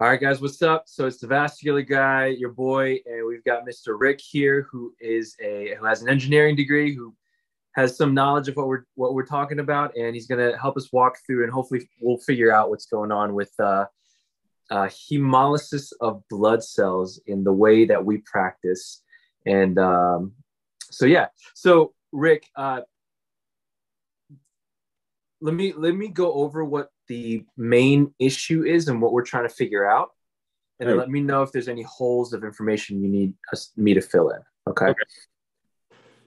All right, guys, what's up? So it's the vascular guy, your boy, and we've got Mr. Rick here, who has an engineering degree, who has some knowledge of what we're talking about, and he's gonna help us walk through, and hopefully we'll figure out what's going on with hemolysis of blood cells in the way that we practice. And so Rick, let me go over what the main issue is and what we're trying to figure out, and then let me know if there's any holes of information you need me to fill in. Okay.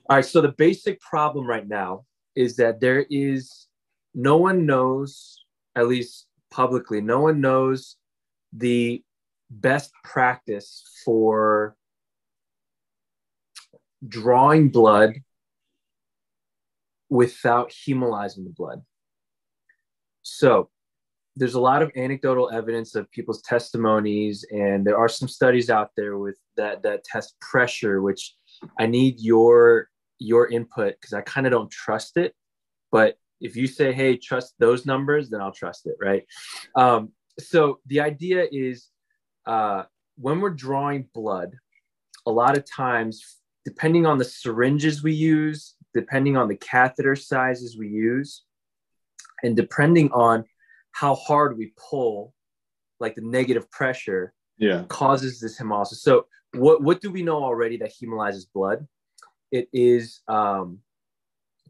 All right. So the basic problem right now is that no one knows, at least publicly, no one knows the best practice for drawing blood without hemolyzing the blood. So there's a lot of anecdotal evidence of people's testimonies, and there are some studies out there with that test pressure, which I need your input because I kind of don't trust it. But if you say, hey, trust those numbers, then I'll trust it, right? So the idea is when we're drawing blood, a lot of times, depending on the syringes we use, depending on the catheter sizes we use, and depending on how hard we pull, like the negative pressure, causes this hemolysis. So what do we know already that hemolyzes blood? It is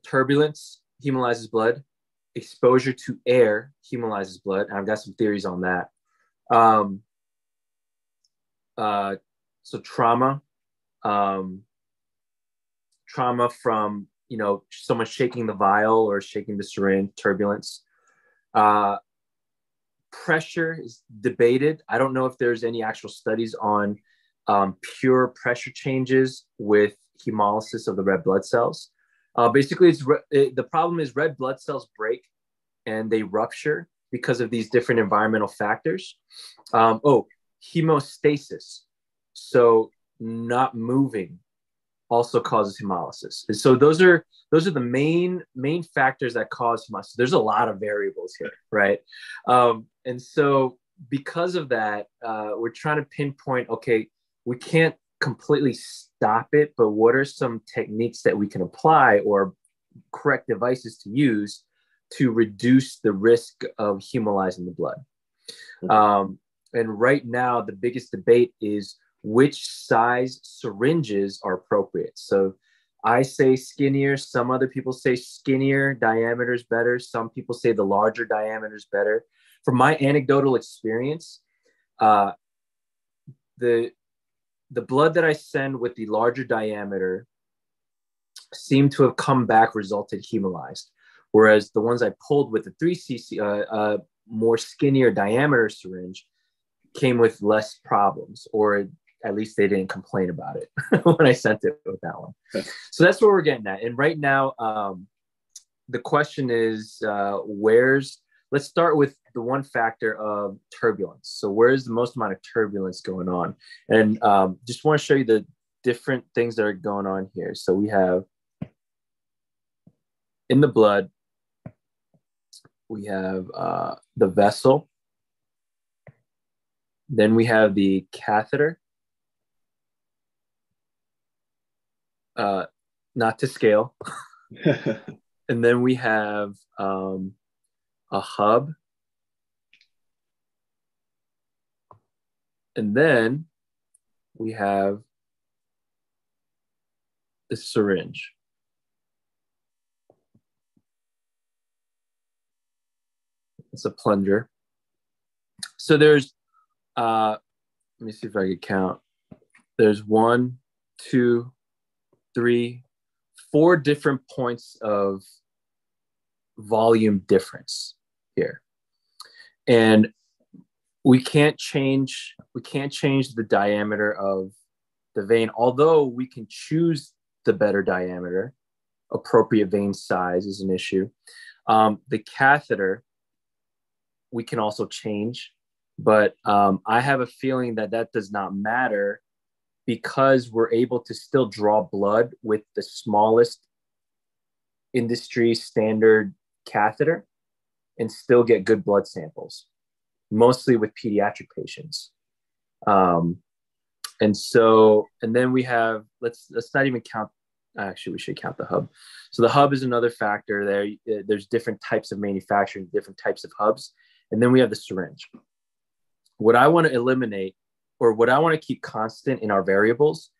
turbulence hemolyzes blood, exposure to air hemolyzes blood, and I've got some theories on that. So trauma from someone shaking the vial or shaking the syringe, turbulence. Pressure is debated. I don't know if there's any actual studies on pure pressure changes with hemolysis of the red blood cells. Basically, the problem is red blood cells break and they rupture because of these different environmental factors. Hemostasis. So not moving also causes hemolysis. And so those are the main factors that cause hemolysis. There's a lot of variables here, right? And so because of that, we're trying to pinpoint, okay, we can't completely stop it, but what are some techniques that we can apply or correct devices to use to reduce the risk of hemolyzing the blood? And right now, the biggest debate is which size syringes are appropriate. So I say skinnier. Some other people say skinnier diameter is better. Some people say the larger diameter is better. From my anecdotal experience, the blood that I send with the larger diameter seem to have come back resulted hemolyzed, whereas the ones I pulled with the 3cc, more skinnier diameter syringe, came with less problems, or at least they didn't complain about it when I sent it with that one. Okay. So that's what we're getting at. And right now, the question is, let's start with the one factor of turbulence. So where's the most amount of turbulence going on? And just want to show you the different things that are going on here. So we have in the blood, we have the vessel. Then we have the catheter. Not to scale. And then we have a hub. And then we have the syringe. It's a plunger. So there's, let me see if I can count. There's 1, 2, 3, 4 different points of volume difference here. And we can't change the diameter of the vein, although we can choose the better diameter. Appropriate vein size is an issue. The catheter, we can also change, but I have a feeling that does not matter because we're able to still draw blood with the smallest industry standard catheter and still get good blood samples. mostly with pediatric patients. And then we have, let's not even count, actually we should count the hub. So the hub is another factor there. There's different types of manufacturing, different types of hubs. And then we have the syringe. What I want to eliminate, or what I want to keep constant in our variables,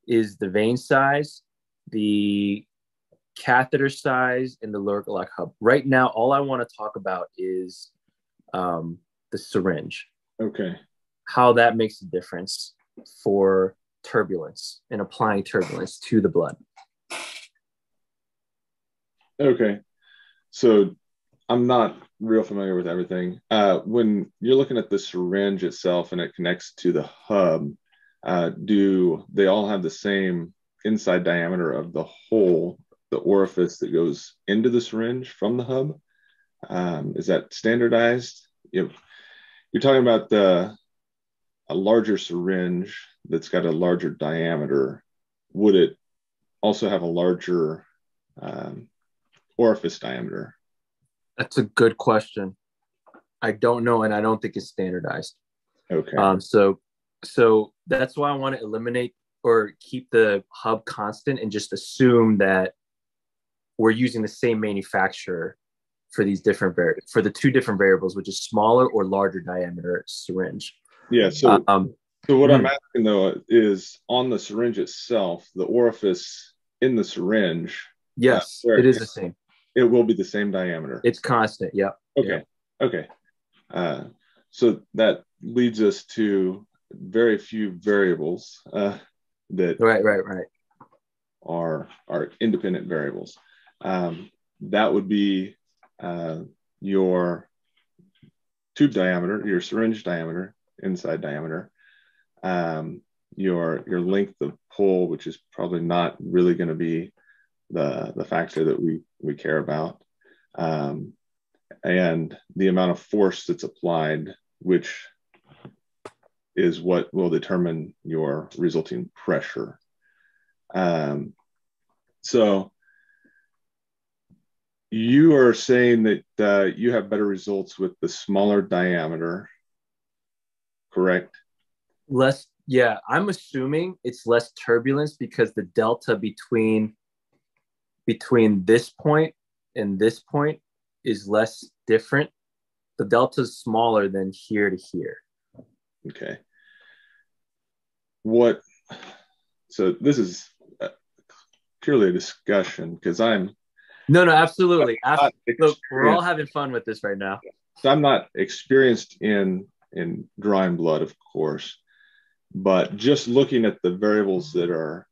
is the vein size, the catheter size, and the Lurg-Ilak hub. Right now, all I want to talk about is the syringe. Okay. How that makes a difference for turbulence and applying turbulence to the blood. Okay. So I'm not real familiar with everything. When you're looking at the syringe itself and it connects to the hub, do they all have the same inside diameter of the hole, the orifice that goes into the syringe from the hub? Is that standardized? You're talking about a larger syringe that's got a larger diameter. Would it also have a larger orifice diameter? That's a good question. I don't know, and I don't think it's standardized. Okay. So that's why I want to eliminate or keep the hub constant and just assume that we're using the same manufacturer for these different for the two different variables, which is smaller or larger diameter syringe. Yeah. So what I'm asking though is on the syringe itself, the orifice in the syringe. Yes, it is the same. It will be the same diameter. It's constant. Yeah. Okay. Yeah. Okay. So that leads us to very few variables that right are independent variables. That would be your tube diameter, your syringe diameter, inside diameter, your length of pull, which is probably not really going to be the factor that we care about, and the amount of force that's applied, which is what will determine your resulting pressure. So you are saying that you have better results with the smaller diameter, correct? Less, yeah. I'm assuming it's less turbulence because the delta between this point and this point is less different. The delta is smaller than here to here. Okay. So this is purely a discussion because No, absolutely. Look, we're all having fun with this right now. So I'm not experienced in drawing blood, of course, but just looking at the variables that are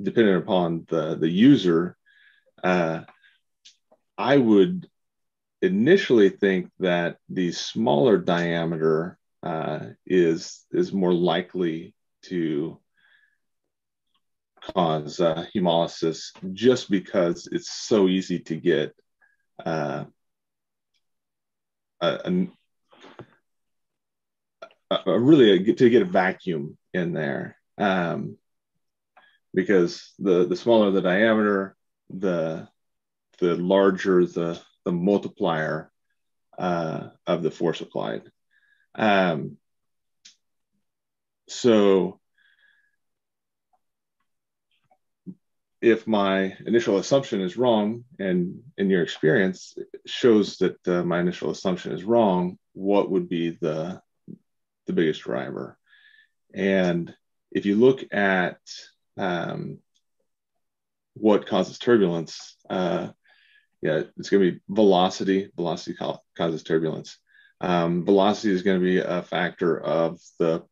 dependent upon the user, I would initially think that the smaller diameter is more likely to cause hemolysis, just because it's so easy to get to get a vacuum in there, because the smaller the diameter, the larger the multiplier of the force applied. So if my initial assumption is wrong, and in your experience shows that my initial assumption is wrong, what would be the biggest driver? And if you look at what causes turbulence, it's going to be velocity. Velocity causes turbulence. Velocity is going to be a factor of the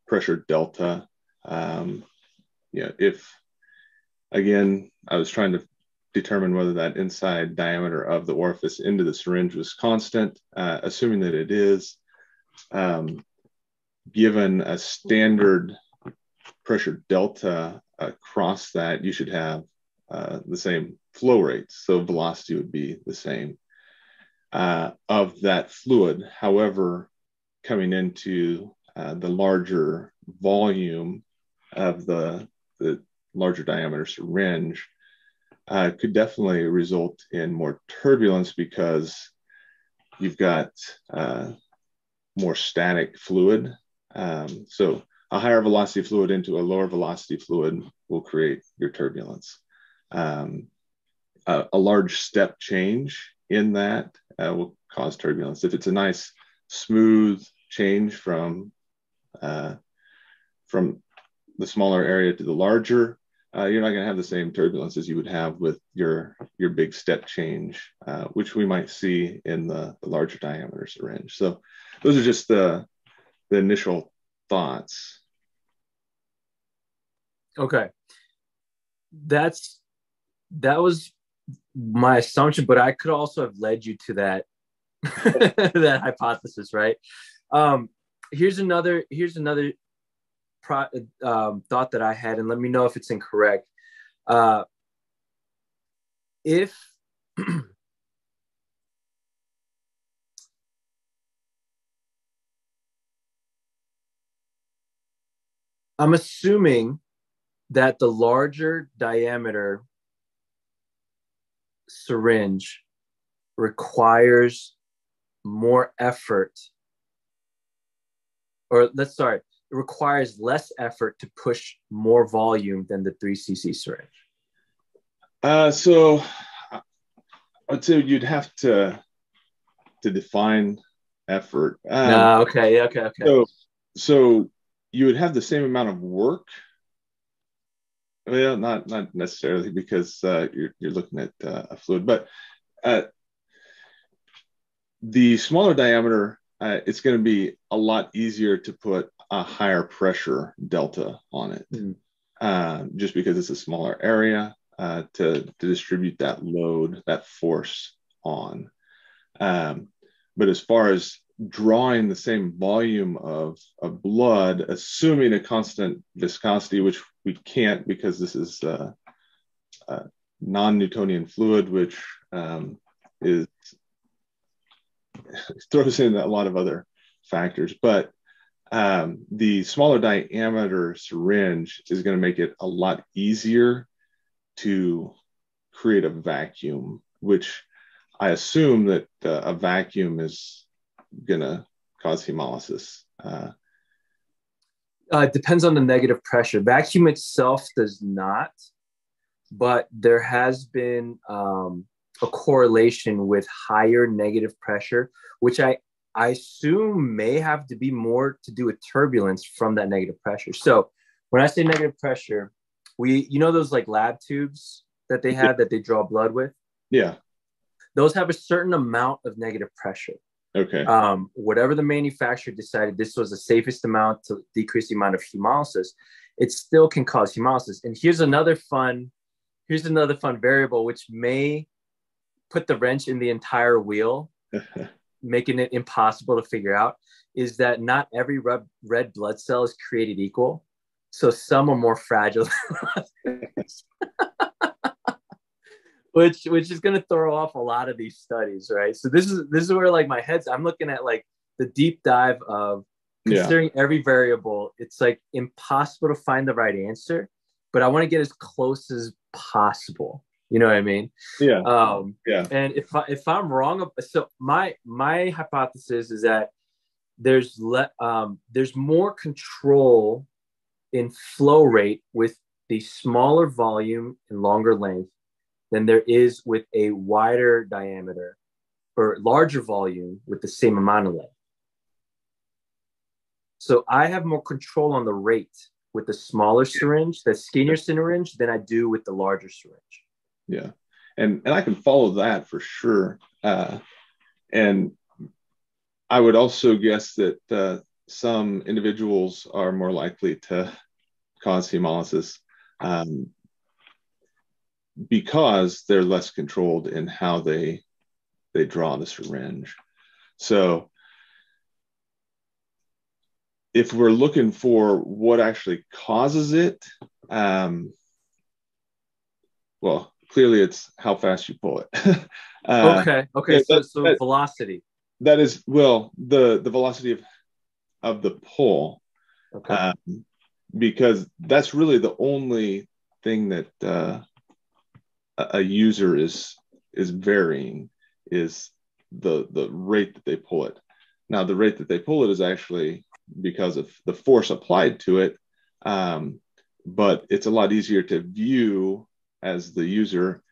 pressure delta. If, again, I was trying to determine whether that inside diameter of the orifice into the syringe was constant, assuming that it is, given a standard pressure delta across that, you should have the same flow rates. So velocity would be the same of that fluid. However, coming into the larger volume of the larger diameter syringe could definitely result in more turbulence, because you've got more static fluid. So a higher velocity fluid into a lower velocity fluid will create your turbulence. A large step change in that will cause turbulence. If it's a nice smooth change from the smaller area to the larger, you're not going to have the same turbulence as you would have with your big step change, which we might see in the larger diameter syringe. So those are just the initial thoughts. Okay. That was my assumption, but I could also have led you to that that hypothesis, right? Here's another thought that I had, and let me know if it's incorrect. If I'm assuming that the larger diameter syringe requires more effort, or it requires less effort to push more volume than the 3cc syringe. So I'd say you'd have to define effort. Okay. So you would have the same amount of work. Well, not necessarily, because you're looking at a fluid, but the smaller diameter, it's going to be a lot easier to put a higher pressure delta on it, just because it's a smaller area to distribute that load, that force on. But as far as drawing the same volume of blood, assuming a constant viscosity, which we can't, because this is a non-Newtonian fluid, which throws in a lot of other factors. But the smaller diameter syringe is going to make it a lot easier to create a vacuum, which I assume that a vacuum is going to cause hemolysis. It depends on the negative pressure. Vacuum itself does not, but there has been a correlation with higher negative pressure, which I assume may have to be more to do with turbulence from that negative pressure. So when I say negative pressure, those like lab tubes that they have that they draw blood with? Yeah. Those have a certain amount of negative pressure. Okay. Whatever the manufacturer decided this was the safest amount to decrease the amount of hemolysis, it still can cause hemolysis. And here's another fun variable, which may put the wrench in the entire wheel, making it impossible to figure out, is that not every red blood cell is created equal. So some are more fragile than others. Which is going to throw off a lot of these studies, right? So this is where like I'm looking at like the deep dive of considering every variable. It's like impossible to find the right answer, but I want to get as close as possible. You know what I mean? Yeah. And if I'm wrong, so my hypothesis is that there's more control in flow rate with the smaller volume and longer length than there is with a wider diameter or larger volume with the same amount of length. So I have more control on the rate with the smaller syringe, the skinnier syringe, than I do with the larger syringe. Yeah. And I can follow that for sure. And I would also guess that some individuals are more likely to cause hemolysis because they're less controlled in how they draw the syringe. So if we're looking for what actually causes it, well, clearly it's how fast you pull it. Okay. Yeah, so velocity. That is, well, the velocity of the pull. Okay. Because that's really the only thing that a user is varying, is the rate that they pull it. Now, the rate that they pull it is actually because of the force applied to it, but it's a lot easier to view as the user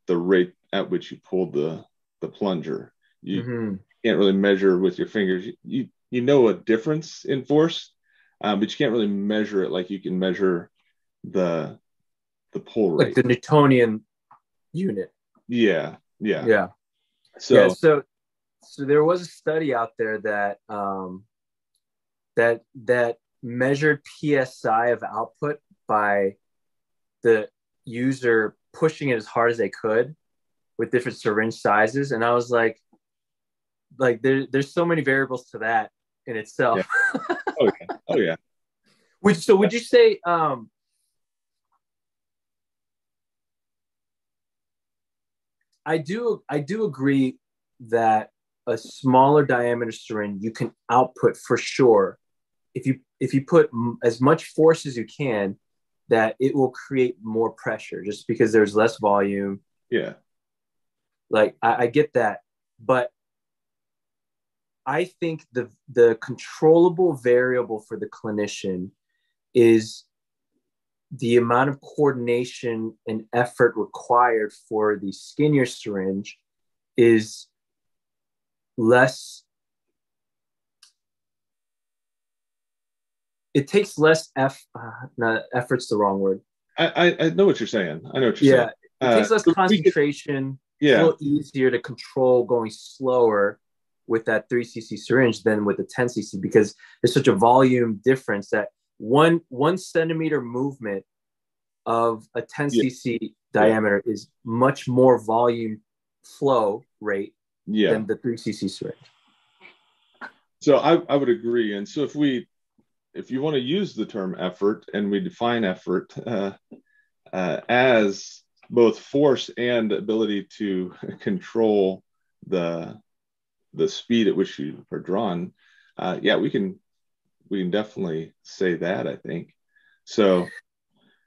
the rate at which you pull the plunger. You can't really measure with your fingers. You know a difference in force, but you can't really measure it like you can measure the pull rate, like the Newtonian unit. Yeah. So there was a study out there that that measured PSI of output by the user pushing it as hard as they could with different syringe sizes, and I was like there's so many variables to that in itself. Oh yeah. Would you say I do agree that a smaller diameter syringe you can output for sure if you put as much force as you can, that it will create more pressure just because there's less volume. Yeah. Like I get that, but I think the controllable variable for the clinician is the amount of coordination and effort required for the skinnier syringe is less. It takes less effort's the wrong word. I know what you're saying. I know what you're saying. It takes less concentration. It's a little easier to control going slower with that 3cc syringe than with the 10cc because there's such a volume difference that one centimeter movement of a 10cc diameter is much more volume flow rate than the 3cc syringe. So I would agree. And so if you want to use the term effort, and we define effort as both force and ability to control the speed at which you are drawn, we can definitely say that, I think. So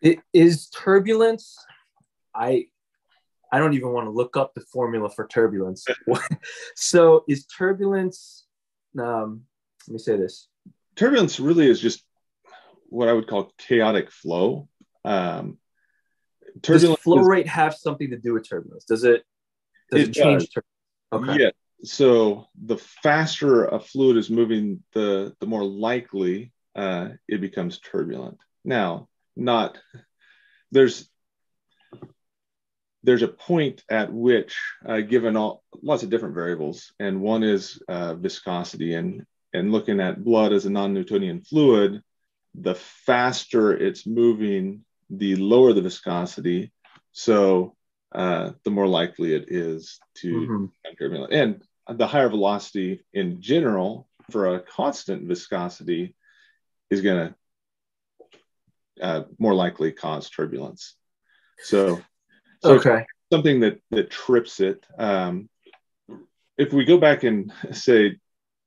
it is turbulence. I don't even want to look up the formula for turbulence. So is turbulence, let me say this. Turbulence really is just what I would call chaotic flow. Does flow rate have something to do with turbulence? Does it change turbulence? Okay. Yeah. So the faster a fluid is moving, the more likely it becomes turbulent. Now, there's a point at which, given lots of different variables, and one is viscosity, and looking at blood as a non-Newtonian fluid, the faster it's moving, the lower the viscosity. So the more likely it is to become turbulent. And the higher velocity in general for a constant viscosity is going to more likely cause turbulence. So okay, something that trips it. If we go back and say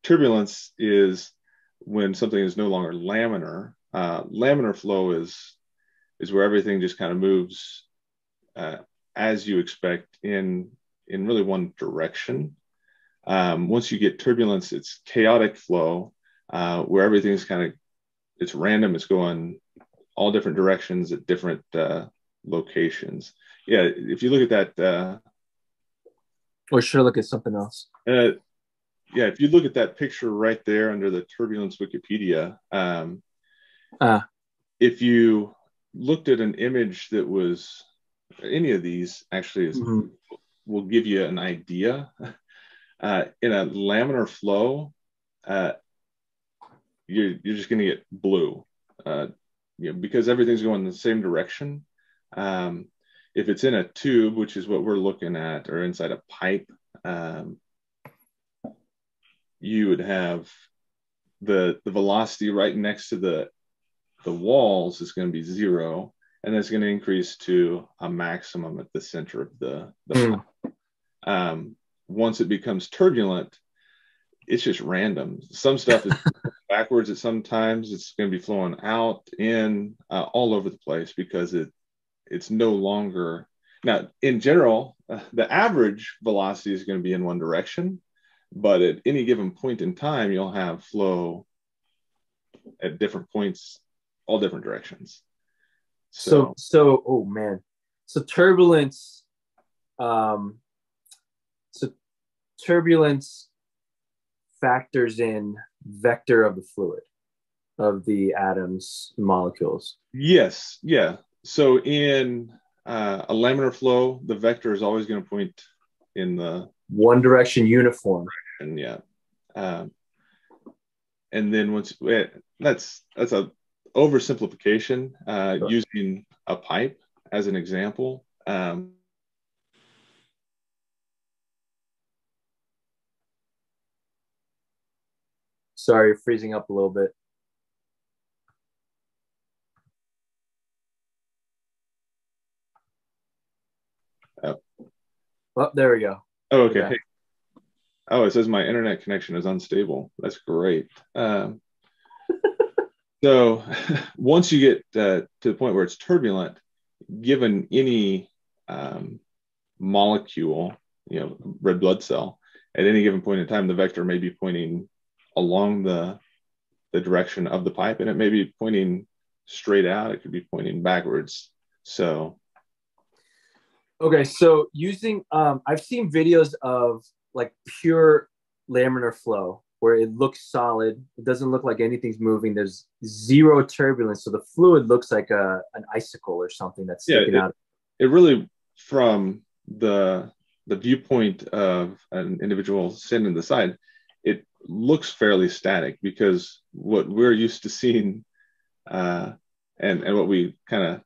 turbulence is when something is no longer laminar. Laminar flow is where everything just kind of moves as you expect in really one direction. Once you get turbulence, it's chaotic flow, where everything's it's random. It's going all different directions at different locations. Yeah, if you look at that, or should I look at something else? If you look at that picture right there under the turbulence Wikipedia, if you looked at an image that was any of these, actually will give you an idea. In a laminar flow, you're just going to get blue, because everything's going in the same direction. If it's in a tube, which is what we're looking at, or inside a pipe, you would have the velocity right next to the walls is going to be 0, and it's going to increase to a maximum at the center of the pipe. Once it becomes turbulent, it's just random. Some stuff is backwards at some times. It's going to be flowing out, in, all over the place, because it's no longer, Now, in general, the average velocity is going to be in one direction, but at any given point in time, you'll have flow at different points, all different directions. Oh man. So turbulence, um, so turbulence factors in vector of the fluid, of the atoms, molecules. Yes, yeah. So in a laminar flow, the vector is always going to point in the one direction, uniform. And yeah, and then once that's a oversimplification. Sure. Using a pipe as an example. Sorry, you're freezing up a little bit. Oh, there we go. Oh, okay. Hey. Oh, it says my internet connection is unstable. That's great. So once you get to the point where it's turbulent, given any molecule, red blood cell, at any given point in time, the vector may be pointing along the direction of the pipe, and it may be pointing straight out. It could be pointing backwards. So, okay. So using, I've seen videos of like pure laminar flow where it looks solid. It doesn't look like anything's moving. There's zero turbulence. So the fluid looks like an icicle or something that's sticking out. It really, from the viewpoint of an individual sitting in the side, it looks fairly static, because what we're used to seeing and what we kind of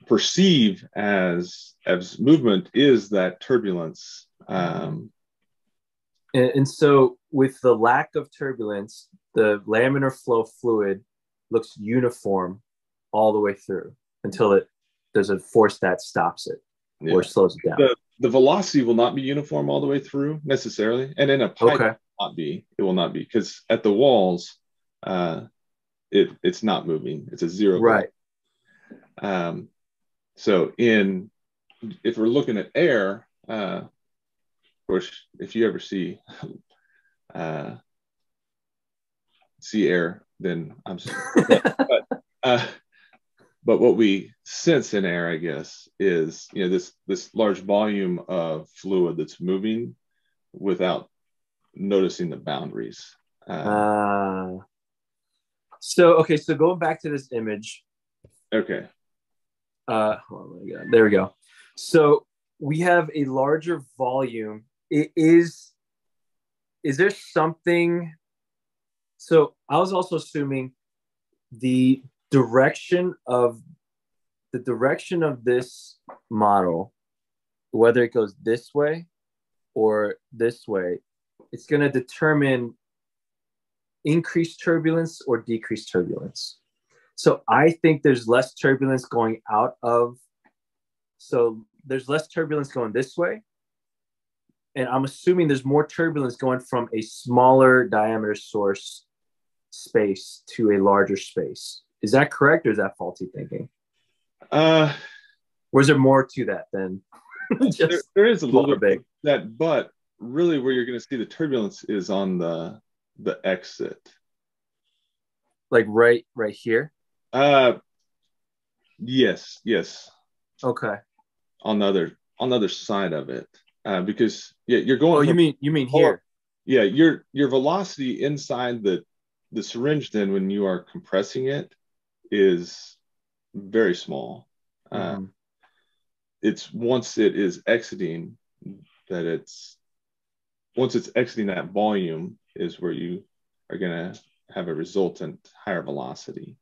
perceive as movement is that turbulence. And so with the lack of turbulence, the laminar flow fluid looks uniform all the way through until there's a force that stops it or slows it down. The velocity will not be uniform all the way through necessarily. And in a pipe, it will not be, because at the walls, it's not moving. It's a zero. Right. So if we're looking at air, of course, if you ever see air, then I'm sorry. But what we sense in air, I guess, is this large volume of fluid that's moving without noticing the boundaries. So going back to this image. Okay. Oh my God, there we go. So we have a larger volume. Is there something? So I was also assuming the direction of this model, whether it goes this way or this way, it's going to determine increased turbulence or decreased turbulence. So I think there's less turbulence going there's less turbulence going this way. And I'm assuming there's more turbulence going from a smaller diameter source space to a larger space. Is that correct, or is that faulty thinking? Or is there more to that than just there is a little bit that, but really where you're going to see the turbulence is on the exit. Like right here? Yes. Okay. On the other side of it. Because you're going. Oh, you mean here? Yeah, your velocity inside the syringe, then when you are compressing it, is very small. It's once it is exiting once it's exiting that volume is where you are going to have a resultant higher velocity.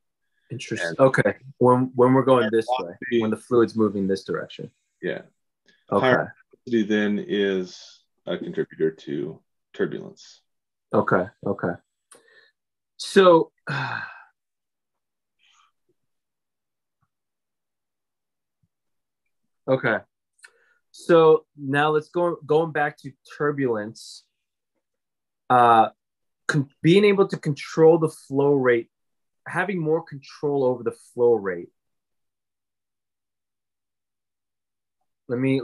Interesting. Okay. When we're going this way, when the fluid's moving this direction. Yeah. Okay. Higher velocity then is a contributor to turbulence. Okay. So okay. So now let's going back to turbulence. Being able to control the flow rate, having more control over the flow rate. let me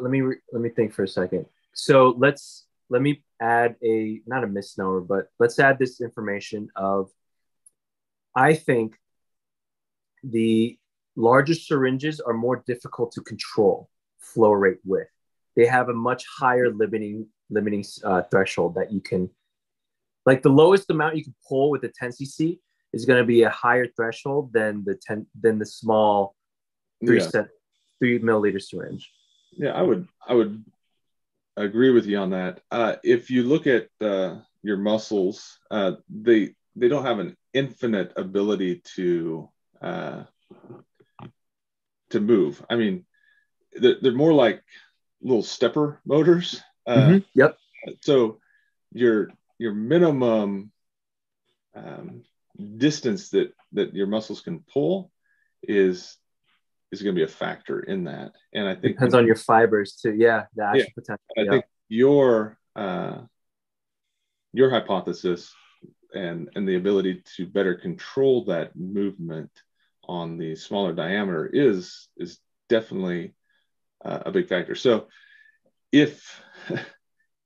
think for a second. So let me add a not a misnomer, but let's add this information of I think the larger syringes are more difficult to control flow rate with. They have a much higher limiting threshold that you can like the lowest amount you can pull with a 10 cc is going to be a higher threshold than the small Yeah. 3 milliliter syringe. Yeah, I would agree with you on that. If you look at your muscles, they don't have an infinite ability uh, to move. I mean, they're more like little stepper motors. Yep. So your minimum distance that your muscles can pull is going to be a factor in that. And I think depends on your fibers too. Yeah, the yeah, action potential. I think your hypothesis and the ability to better control that movement on the smaller diameter is definitely a big factor. So if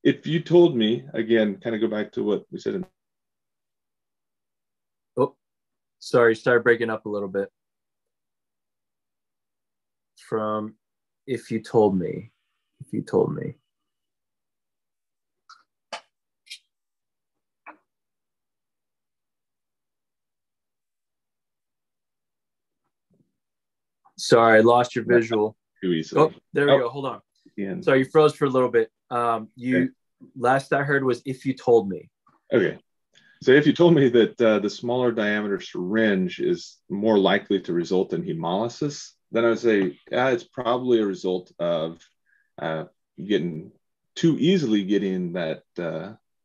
if you told me again, kind of go back to what we said in Oh, sorry, started breaking up a little bit. From if you told me, if you told me. Sorry, I lost your visual. too easily. Oh, there we go. Hold on. Yeah. Sorry, you froze for a little bit. You Okay. Last I heard was if you told me. Okay. So if you told me that the smaller diameter syringe is more likely to result in hemolysis, then I would say it's probably a result of getting too easily getting that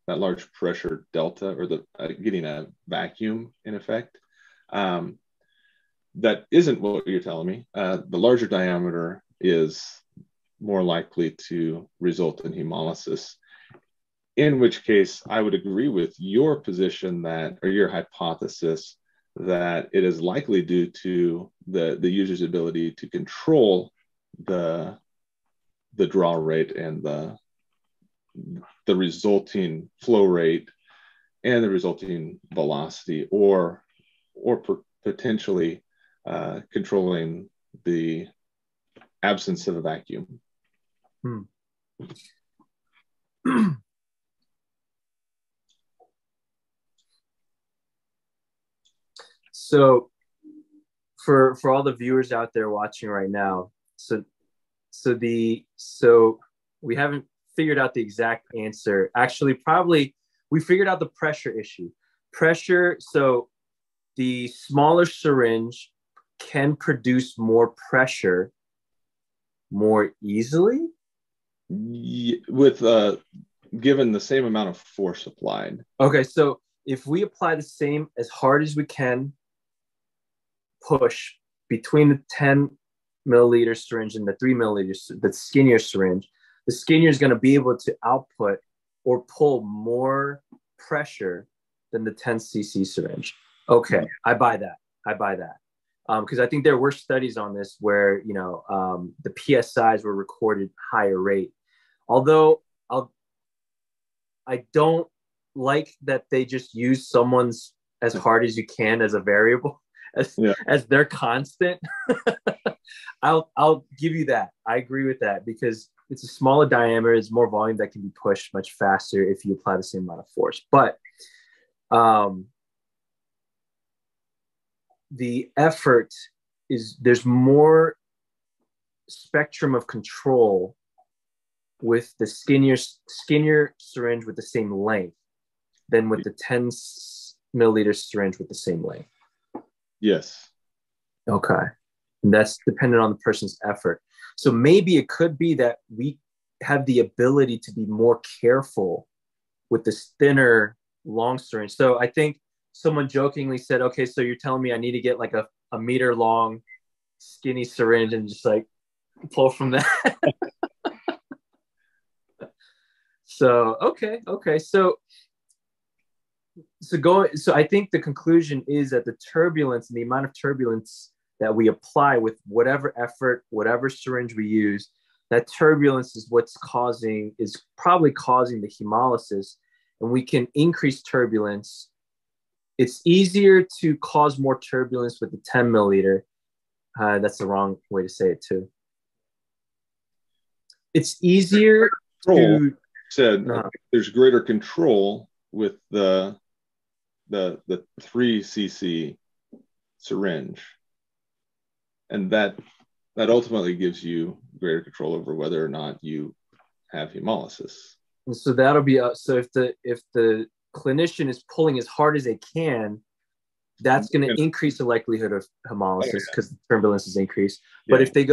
large pressure delta or the getting a vacuum in effect. That isn't what you're telling me. The larger diameter is more likely to result in hemolysis. In which case, I would agree with your position that, or your hypothesis, that it is likely due to the user's ability to control the draw rate and the resulting flow rate and the resulting velocity, or potentially controlling the absence of a vacuum. So for all the viewers out there watching right now, so we haven't figured out the exact answer. Actually, probably we figured out the pressure issue. Pressure, so the smaller syringe can produce more pressure more easily with given the same amount of force applied. Okay, so if we apply the same as hard as we can push between the 10 milliliter syringe and the 3 milliliter, the skinnier syringe, the skinnier is going to be able to output or pull more pressure than the 10 cc syringe. Okay, I buy that. Because I think there were studies on this where the PSIs were recorded higher rate. Although I don't like that they just use someone's as hard as you can as a variable as their constant. I'll give you that. I agree with that because it's a smaller diameter, it's more volume that can be pushed much faster if you apply the same amount of force. But the effort is there's more spectrum of control with the skinnier syringe with the same length than with the 10 milliliter syringe with the same length. Yes. Okay. And that's dependent on the person's effort. So maybe it could be that we have the ability to be more careful with this thinner long syringe. So I think someone jokingly said, okay, so you're telling me I need to get like a meter long skinny syringe and just like pull from that. So, okay. So I think the conclusion is that the turbulence and the amount of turbulence that we apply with whatever effort, whatever syringe we use, That turbulence is probably causing the hemolysis, and we can increase turbulence. It's easier to cause more turbulence with the 10 milliliter. That's the wrong way to say it too. It's easier to there's greater control with the 3 cc syringe, and that ultimately gives you greater control over whether or not you have hemolysis. And so that'll be so if the clinician is pulling as hard as they can, that's going to increase the likelihood of hemolysis because the turbulence is increased. But if they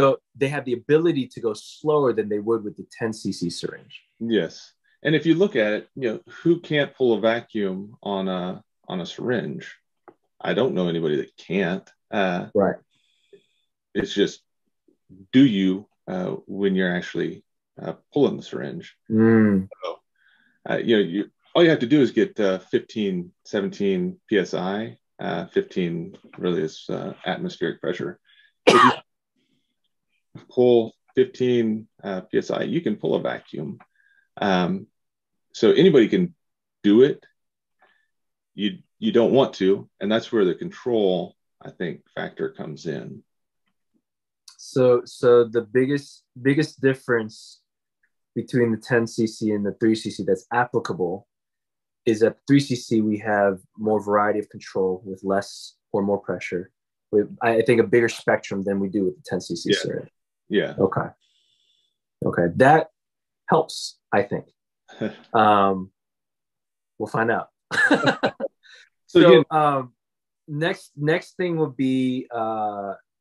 have the ability to go slower than they would with the 10 cc syringe. Yes. And if you look at it, who can't pull a vacuum on a syringe? I don't know anybody that can't. Right. It's just, do you when you're actually pulling the syringe? So, all you have to do is get 15, 17 psi. 15 really is atmospheric pressure. If you pull 15 psi, you can pull a vacuum. So anybody can do it. You don't want to, and that's where the control, I think, factor comes in. So the biggest difference between the 10 cc and the 3 cc that's applicable is at 3 cc we have more variety of control with less or more pressure. I think a bigger spectrum than we do with the 10 cc syringe. Yeah. Okay. That helps, I think. We'll find out. Next thing would be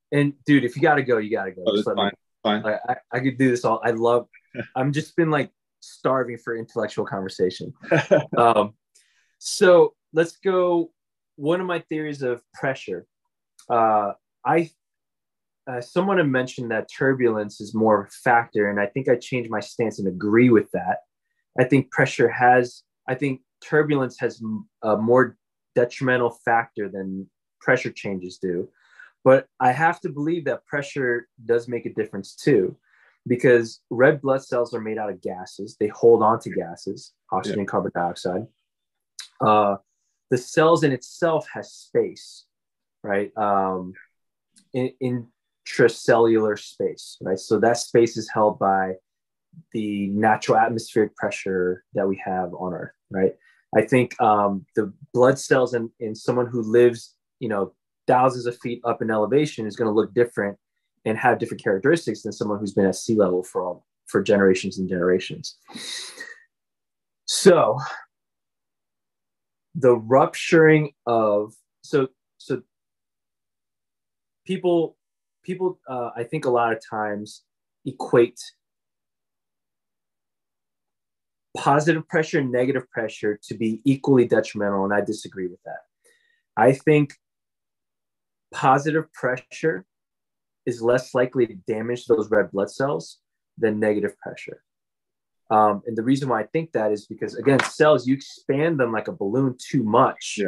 and dude, if you gotta go, you gotta go. Oh, that's fine. I could do this all. I'm just been like starving for intellectual conversation. So let's go. One of my theories of pressure. Someone had mentioned that turbulence is more of a factor, and I think I changed my stance and agree with that. I think turbulence has a more detrimental factor than pressure changes do. But I have to believe that pressure does make a difference too, because red blood cells are made out of gases. They hold on to gases, oxygen and carbon dioxide. The cells in itself has space, right? Intracellular space, right? So that space is held by the natural atmospheric pressure that we have on Earth, right? I think the blood cells in someone who lives, thousands of feet up in elevation is going to look different and have different characteristics than someone who's been at sea level for generations and generations. So the rupturing of people I think a lot of times equate positive pressure and negative pressure to be equally detrimental, and I disagree with that. I think positive pressure is less likely to damage those red blood cells than negative pressure. And the reason why I think that is because, again, cells, you expand them like a balloon too much,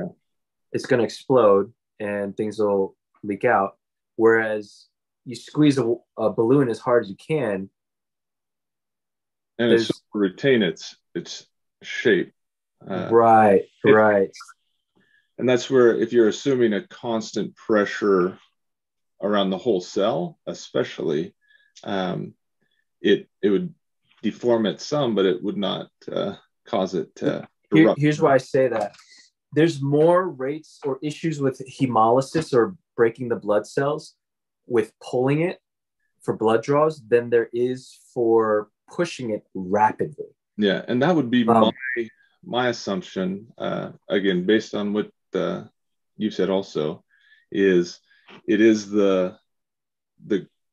it's going to explode and things will leak out. Whereas you squeeze a balloon as hard as you can, and it's to retain its shape. Right. And that's where, if you're assuming a constant pressure around the whole cell, especially, it would deform it some, but it would not cause it to erupt. Here's why I say that. There's more rates or issues with hemolysis or breaking the blood cells with pulling it for blood draws than there is for pushing it rapidly. Yeah, and that would be my assumption, again, based on what you said also, is it is the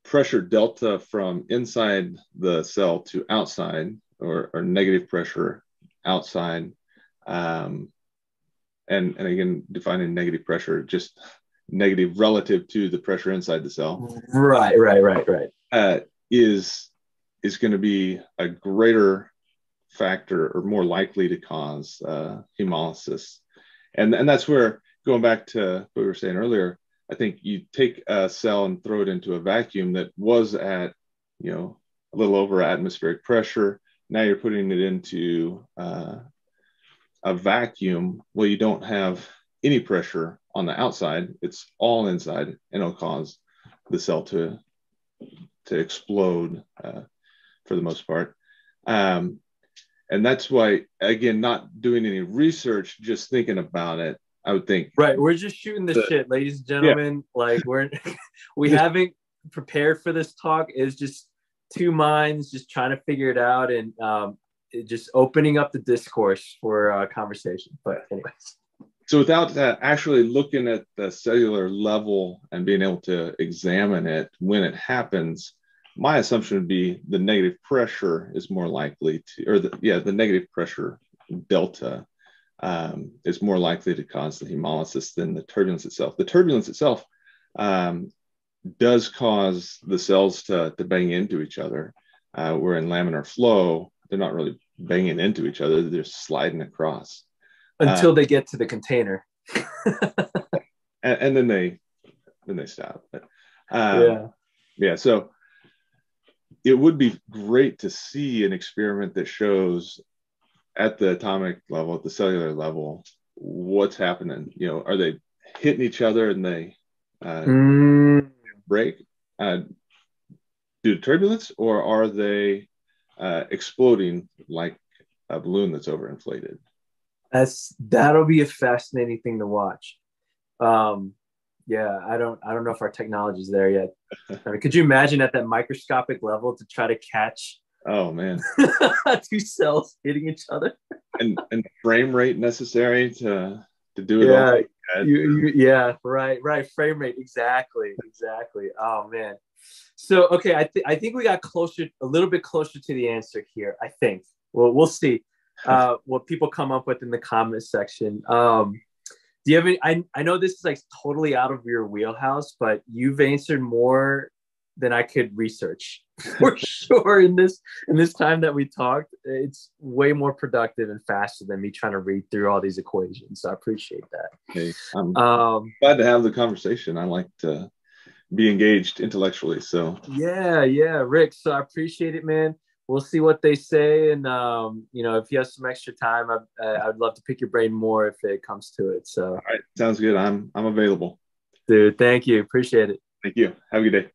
pressure delta from inside the cell to outside, or negative pressure outside, and again, defining negative pressure, just negative relative to the pressure inside the cell. Right. Is going to be a greater factor or more likely to cause hemolysis. And that's where, going back to what we were saying earlier, I think you take a cell and throw it into a vacuum that was at a little over atmospheric pressure. Now you're putting it into a vacuum. Well, you don't have any pressure on the outside. It's all inside, and it'll cause the cell to explode for the most part. And that's why, again, not doing any research, just thinking about it, I would think. Right. We're just shooting the shit, ladies and gentlemen. Yeah. Like we haven't prepared for this talk. It's just two minds just trying to figure it out, and just opening up the discourse for conversation. But anyways. So without actually looking at the cellular level and being able to examine it when it happens, my assumption would be the negative pressure is more likely to, or the negative pressure delta is more likely to cause the hemolysis than the turbulence itself. The turbulence itself does cause the cells to bang into each other. Where in laminar flow, they're not really banging into each other; they're sliding across until they get to the container, and then they stop. But, yeah. So it would be great to see an experiment that shows at the atomic level, at the cellular level, what's happening. You know, are they hitting each other and they break due to turbulence, or are they exploding like a balloon that's overinflated? That'll be a fascinating thing to watch. Yeah, I don't know if our technology's there yet. I mean, could you imagine at that microscopic level to try to catch? Oh man, two cells hitting each other, and frame rate necessary to do it. Yeah, right. Frame rate, exactly. Oh man. So okay, I think we got a little bit closer to the answer here. I think. Well, we'll see what people come up with in the comments section. Do you have any? I know this is like totally out of your wheelhouse, but you've answered more than I could research for sure in this time that we talked. It's way more productive and faster than me trying to read through all these equations. So I appreciate that. Hey, I'm glad to have the conversation. I like to be engaged intellectually. So yeah, Rick. So I appreciate it, man. We'll see what they say, and if you have some extra time, I'd love to pick your brain more if it comes to it. So, all right, sounds good. I'm available, dude. Thank you. Appreciate it. Thank you. Have a good day.